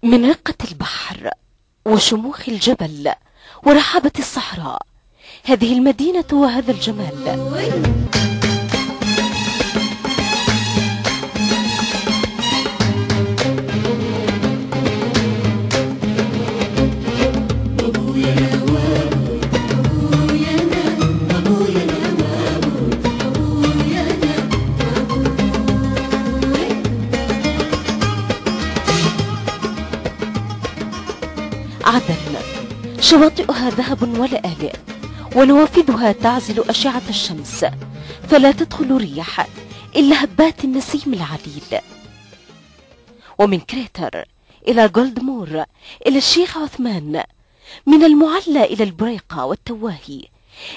من رقة البحر وشموخ الجبل ورحابة الصحراء، هذه المدينة وهذا الجمال. عدن شواطئها ذهب ولآلئ، ونوافذها تعزل أشعة الشمس، فلا تدخل ريح إلا هبات النسيم العليل. ومن كريتر إلى جولدمور إلى الشيخ عثمان، من المعلى إلى البريقة والتواهي،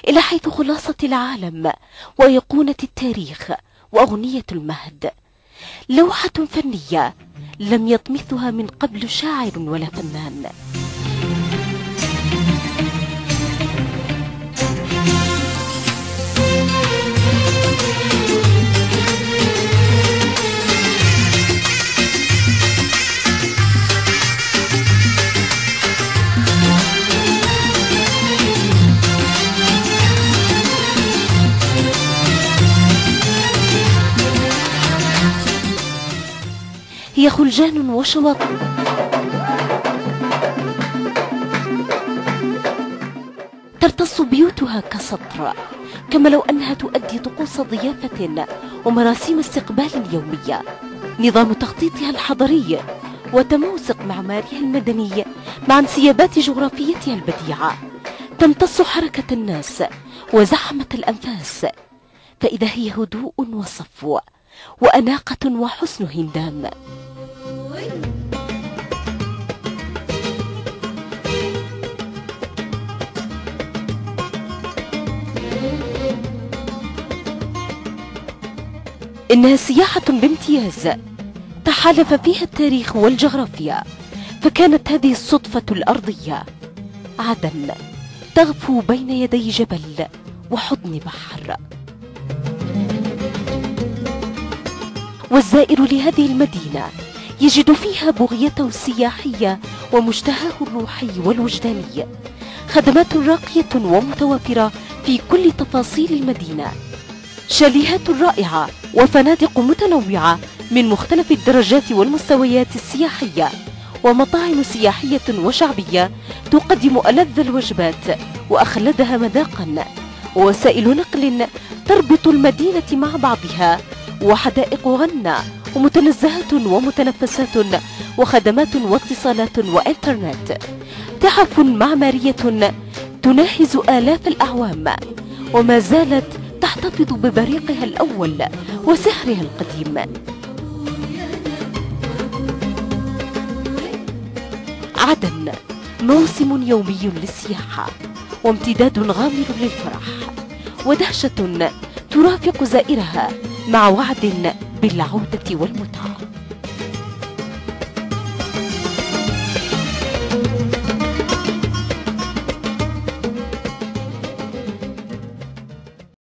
إلى حيث خلاصة العالم وأيقونة التاريخ وأغنية المهد، لوحة فنية لم يطمثها من قبل شاعر ولا فنان. هي خلجان وشواطئ ترتص بيوتها كسطر، كما لو أنها تؤدي طقوس ضيافة ومراسيم استقبال يومية. نظام تخطيطها الحضري وتموسق معمارها المدني مع انسيابات جغرافيتها البديعة تمتص حركة الناس وزحمة الأنفاس، فإذا هي هدوء وصفو وأناقة وحسن هندام. إنها سياحة بامتياز تحالف فيها التاريخ والجغرافيا، فكانت هذه الصدفة الأرضية. عدن تغفو بين يدي جبل وحضن بحر، والزائر لهذه المدينة يجد فيها بغيته السياحية ومشتهاه الروحي والوجداني. خدمات راقية ومتوافرة في كل تفاصيل المدينة، شاليهات رائعة وفنادق متنوعة من مختلف الدرجات والمستويات السياحية، ومطاعم سياحية وشعبية تقدم ألذ الوجبات وأخلدها مذاقا، ووسائل نقل تربط المدينة مع بعضها، وحدائق غنى ومتنزهات ومتنفسات وخدمات واتصالات وإنترنت. تحف معمارية تناهز آلاف الأعوام، وما زالت تحتفظ ببريقها الأول وسحرها القديم. عدن موسم يومي للسياحة، وامتداد غامر للفرح، ودهشة ترافق زائرها مع وعد بالعودة والمتعة.